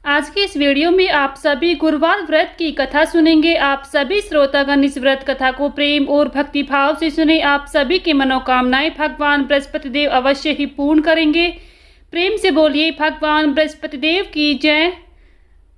आज की इस वीडियो में आप सभी गुरुवार व्रत की कथा सुनेंगे। आप सभी श्रोतागण इस व्रत कथा को प्रेम और भक्ति भाव से सुने। आप सभी की मनोकामनाएं भगवान बृहस्पति देव अवश्य ही पूर्ण करेंगे। प्रेम से बोलिए भगवान बृहस्पति देव की जय।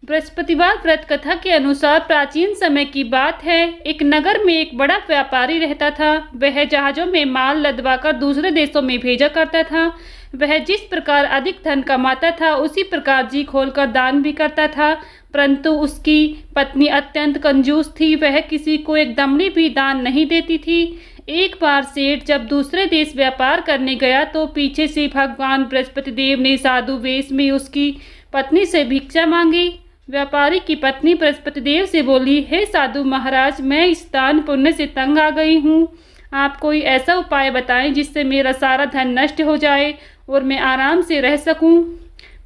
बृहस्पतिवार व्रत कथा के अनुसार प्राचीन समय की बात है। एक नगर में एक बड़ा व्यापारी रहता था। वह जहाजों में माल लदवाकर दूसरे देशों में भेजा करता था। वह जिस प्रकार अधिक धन कमाता था उसी प्रकार जी खोलकर दान भी करता था, परंतु उसकी पत्नी अत्यंत कंजूस थी। वह किसी को एक दमड़ी भी दान नहीं देती थी। एक बार सेठ जब दूसरे देश व्यापार करने गया तो पीछे से भगवान बृहस्पति देव ने साधु वेश में उसकी पत्नी से भिक्षा मांगी। व्यापारी की पत्नी बृहस्पति देव से बोली, हे साधु महाराज, मैं इस दान पुण्य से तंग आ गई हूँ। आप कोई ऐसा उपाय बताएं जिससे मेरा सारा धन नष्ट हो जाए और मैं आराम से रह सकूं।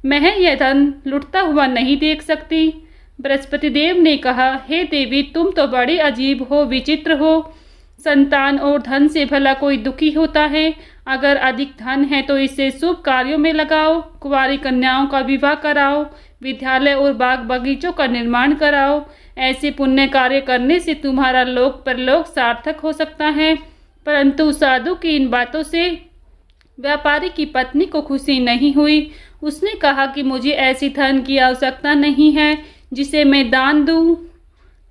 मैं यह धन लुटता हुआ नहीं देख सकती। बृहस्पति देव ने कहा, हे देवी, तुम तो बड़ी अजीब हो, विचित्र हो। संतान और धन से भला कोई दुखी होता है। अगर अधिक धन है तो इसे शुभ कार्यों में लगाओ, कुंवारी कन्याओं का विवाह कराओ, विद्यालय और बाग बगीचों का निर्माण कराओ। ऐसे पुण्य कार्य करने से तुम्हारा लोक परलोक सार्थक हो सकता है। परंतु साधु की इन बातों से व्यापारी की पत्नी को खुशी नहीं हुई। उसने कहा कि मुझे ऐसी धन की आवश्यकता नहीं है जिसे मैं दान दूं।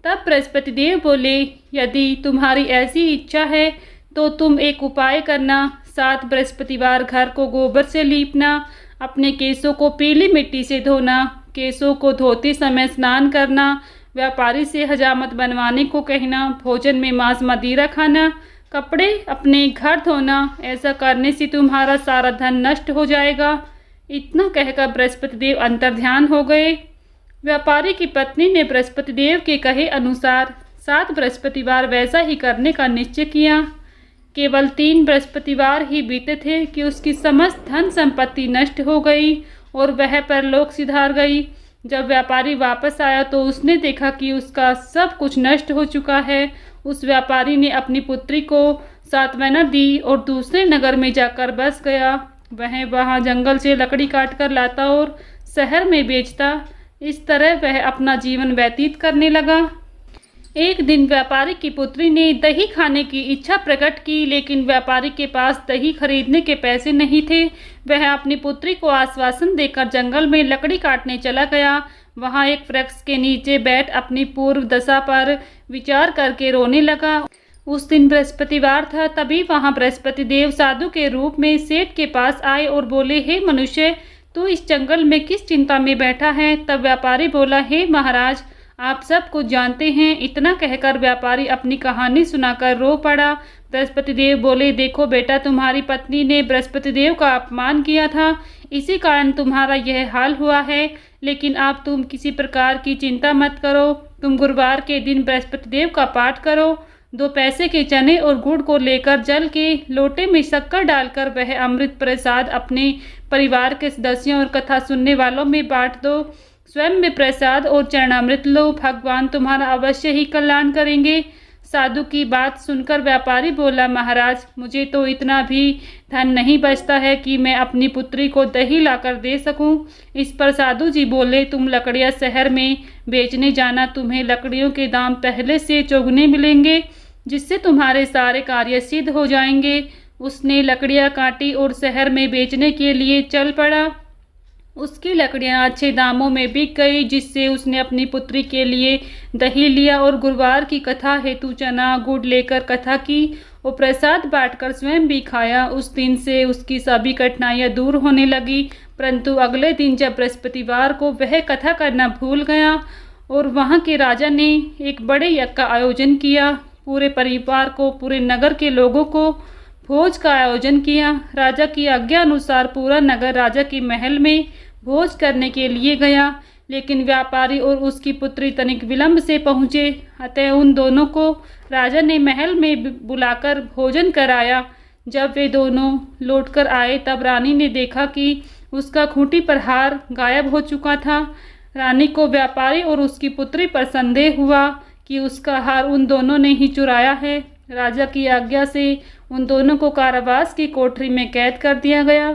तब बृहस्पति देव बोले, यदि तुम्हारी ऐसी इच्छा है तो तुम एक उपाय करना। 7 बृहस्पतिवार घर को गोबर से लीपना, अपने केसों को पीली मिट्टी से धोना, केसों को धोते समय स्नान करना, व्यापारी से हजामत बनवाने को कहना, भोजन में मांस मदिरा खाना, कपड़े अपने घर धोना। ऐसा करने से तुम्हारा सारा धन नष्ट हो जाएगा। इतना कहकर बृहस्पति देव अंतर्ध्यान हो गए। व्यापारी की पत्नी ने बृहस्पति देव के कहे अनुसार 7 बृहस्पतिवार वैसा ही करने का निश्चय किया। केवल 3 बृहस्पतिवार ही बीते थे कि उसकी समस्त धन संपत्ति नष्ट हो गई और वह परलोक सिधार गई। जब व्यापारी वापस आया तो उसने देखा कि उसका सब कुछ नष्ट हो चुका है। उस व्यापारी ने अपनी पुत्री को सांत्वना दी और दूसरे नगर में जाकर बस गया। वह वहाँ जंगल से लकड़ी काट कर लाता और शहर में बेचता। इस तरह वह अपना जीवन व्यतीत करने लगा। एक दिन व्यापारी की पुत्री ने दही खाने की इच्छा प्रकट की, लेकिन व्यापारी के पास दही खरीदने के पैसे नहीं थे। वह अपनी पुत्री को आश्वासन देकर जंगल में लकड़ी काटने चला गया। वहां एक वृक्ष के नीचे बैठ अपनी पूर्व दशा पर विचार करके रोने लगा। उस दिन बृहस्पतिवार था। तभी वहां बृहस्पति देव साधु के रूप में सेठ के पास आए और बोले, हे मनुष्य, तू इस जंगल में किस चिंता में बैठा है? तब व्यापारी बोला, हे महाराज, आप सब कुछ जानते हैं। इतना कहकर व्यापारी अपनी कहानी सुनाकर रो पड़ा। बृहस्पति देव बोले, देखो बेटा, तुम्हारी पत्नी ने बृहस्पति देव का अपमान किया था, इसी कारण तुम्हारा यह हाल हुआ है। लेकिन अब तुम किसी प्रकार की चिंता मत करो। तुम गुरुवार के दिन बृहस्पति देव का पाठ करो। 2 पैसे के चने और गुड़ को लेकर जल के लोटे में शक्कर डालकर वह अमृत प्रसाद अपने परिवार के सदस्यों और कथा सुनने वालों में बांट दो। स्वयं में प्रसाद और चरणामृत लो। भगवान तुम्हारा अवश्य ही कल्याण करेंगे। साधु की बात सुनकर व्यापारी बोला, महाराज, मुझे तो इतना भी धन नहीं बचता है कि मैं अपनी पुत्री को दही लाकर दे सकूं। इस पर साधु जी बोले, तुम लकड़ियां शहर में बेचने जाना, तुम्हें लकड़ियों के दाम पहले से चौगुने मिलेंगे, जिससे तुम्हारे सारे कार्य सिद्ध हो जाएंगे। उसने लकड़ियां काटी और शहर में बेचने के लिए चल पड़ा। उसकी लकड़ियां अच्छे दामों में बिक गई, जिससे उसने अपनी पुत्री के लिए दही लिया और गुरुवार की कथा हेतु चना गुड़ लेकर कथा की और प्रसाद बांटकर स्वयं भी खाया। उस दिन से उसकी सभी कठिनाइयां दूर होने लगी। परंतु अगले दिन जब बृहस्पतिवार को वह कथा करना भूल गया और वहां के राजा ने एक बड़े यज्ञ का आयोजन किया। पूरे परिवार को, पूरे नगर के लोगों को भोज का आयोजन किया। राजा की आज्ञा अनुसार पूरा नगर राजा के महल में भोज करने के लिए गया, लेकिन व्यापारी और उसकी पुत्री तनिक विलंब से पहुँचे। अतः उन दोनों को राजा ने महल में बुलाकर भोजन कराया। जब वे दोनों लौटकर आए तब रानी ने देखा कि उसका खूंटी पर हार गायब हो चुका था। रानी को व्यापारी और उसकी पुत्री पर संदेह हुआ कि उसका हार उन दोनों ने ही चुराया है। राजा की आज्ञा से उन दोनों को कारावास की कोठरी में कैद कर दिया गया।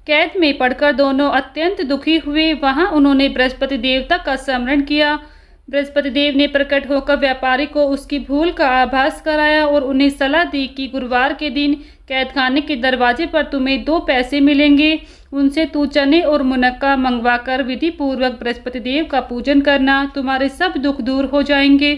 कैद में पड़कर दोनों अत्यंत दुखी हुए। वहां उन्होंने बृहस्पति देवता का स्मरण किया। बृहस्पति देव ने प्रकट होकर व्यापारी को उसकी भूल का आभास कराया और उन्हें सलाह दी कि गुरुवार के दिन कैदखाने के दरवाजे पर तुम्हें 2 पैसे मिलेंगे। उनसे तू चने और मुनक्का मंगवाकर विधि पूर्वक बृहस्पति देव का पूजन करना, तुम्हारे सब दुख दूर हो जाएंगे।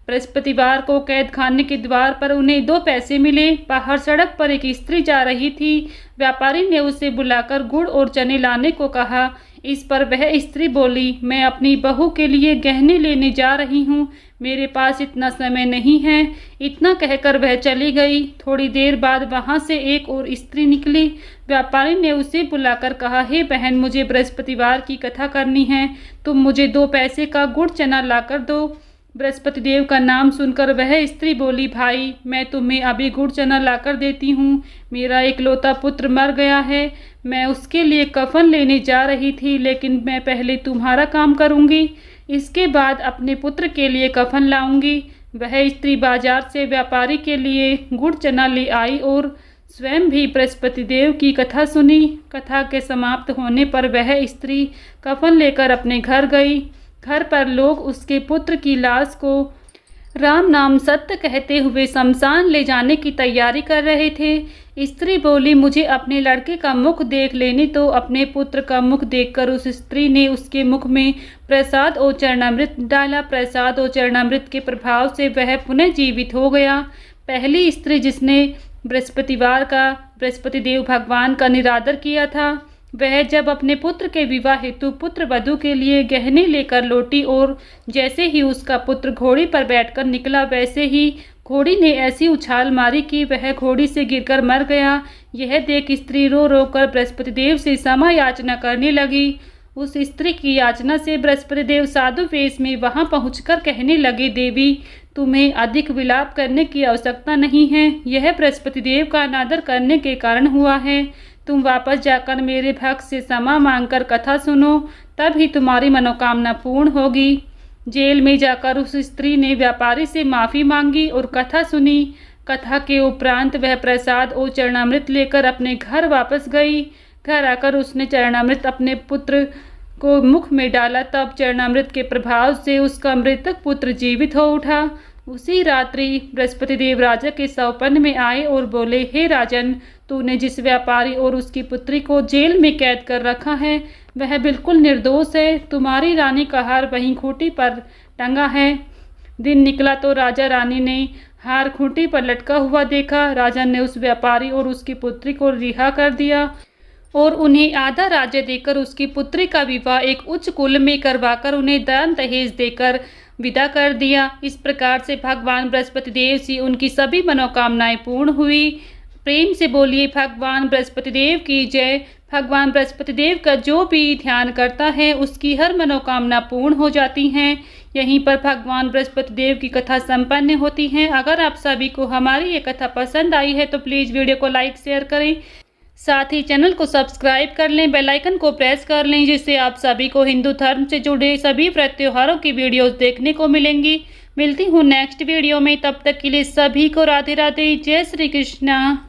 बृहस्पतिवार को कैदखाने के द्वार पर उन्हें 2 पैसे मिले। बाहर सड़क पर एक स्त्री जा रही थी। व्यापारी ने उसे बुलाकर गुड़ और चने लाने को कहा। इस पर वह स्त्री बोली, मैं अपनी बहू के लिए गहने लेने जा रही हूँ, मेरे पास इतना समय नहीं है। इतना कहकर वह चली गई। थोड़ी देर बाद वहाँ से एक और स्त्री निकली। व्यापारी ने उसे बुलाकर कहा, हे बहन, मुझे बृहस्पतिवार की कथा करनी है, तुम मुझे 2 पैसे का गुड़ चना लाकर दो। बृहस्पति देव का नाम सुनकर वह स्त्री बोली, भाई, मैं तुम्हें अभी गुड़ चना लाकर देती हूँ। मेरा इकलौता पुत्र मर गया है, मैं उसके लिए कफन लेने जा रही थी, लेकिन मैं पहले तुम्हारा काम करूँगी, इसके बाद अपने पुत्र के लिए कफन लाऊंगी। वह स्त्री बाजार से व्यापारी के लिए गुड़ चना ले आई और स्वयं भी बृहस्पति देव की कथा सुनी। कथा के समाप्त होने पर वह स्त्री कफन लेकर अपने घर गई। घर पर लोग उसके पुत्र की लाश को राम नाम सत्य कहते हुए शमशान ले जाने की तैयारी कर रहे थे। स्त्री बोली, मुझे अपने लड़के का मुख देख लेने तो। अपने पुत्र का मुख देखकर उस स्त्री ने उसके मुख में प्रसाद और चरणामृत डाला। प्रसाद और चरणामृत के प्रभाव से वह पुनः जीवित हो गया। पहली स्त्री जिसने बृहस्पतिवार का बृहस्पति देव भगवान का निरादर किया था, वह जब अपने पुत्र के विवाह हेतु पुत्र वधू के लिए गहने लेकर लौटी और जैसे ही उसका पुत्र घोड़ी पर बैठकर निकला, वैसे ही घोड़ी ने ऐसी उछाल मारी कि वह घोड़ी से गिरकर मर गया। यह देख स्त्री रो रो कर बृहस्पति देव से क्षमा याचना करने लगी। उस स्त्री की याचना से बृहस्पति देव साधु वेश में वहां पहुंचकर कहने लगे, देवी, तुम्हें अधिक विलाप करने की आवश्यकता नहीं है, यह बृहस्पति देव का अनादर करने के कारण हुआ है। तुम वापस जाकर मेरे भक्त से क्षमा मांगकर कथा सुनो, तब ही तुम्हारी मनोकामना पूर्ण होगी। जेल में जाकर उस स्त्री ने व्यापारी से माफ़ी मांगी और कथा सुनी। कथा के उपरांत वह प्रसाद और चरणामृत लेकर अपने घर वापस गई। घर आकर उसने चरणामृत अपने पुत्र को मुख में डाला। तब चरणामृत के प्रभाव से उसका मृतक पुत्र जीवित हो उठा। उसी रात्रि बृहस्पति देव राजा के सौपन में आए और बोले, हे राजन, तूने जिस व्यापारी और उसकी पुत्री को जेल में कैद कर रखा है वह बिल्कुल निर्दोष है। तुम्हारी रानी का हार वहीं खूंटी पर टंगा है। दिन निकला तो राजा रानी ने हार खूंटी पर लटका हुआ देखा। राजा ने उस व्यापारी और उसकी पुत्री को रिहा कर दिया और उन्हें आधा राज्य देकर उसकी पुत्री का विवाह एक उच्च कुल में करवाकर उन्हें दान दहेज देकर विदा कर दिया। इस प्रकार से भगवान बृहस्पति देव से उनकी सभी मनोकामनाएं पूर्ण हुई। प्रेम से बोलिए भगवान बृहस्पति देव की जय। भगवान बृहस्पति देव का जो भी ध्यान करता है उसकी हर मनोकामना पूर्ण हो जाती हैं। यहीं पर भगवान बृहस्पति देव की कथा संपन्न होती है। अगर आप सभी को हमारी ये कथा पसंद आई है तो प्लीज़ वीडियो को लाइक शेयर करें, साथ ही चैनल को सब्सक्राइब कर लें, बेल आइकन को प्रेस कर लें, जिससे आप सभी को हिंदू धर्म से जुड़े सभी व्रत त्योहारों की वीडियोस देखने को मिलेंगी। मिलती हूँ नेक्स्ट वीडियो में, तब तक के लिए सभी को राधे राधे, जय श्री कृष्णा।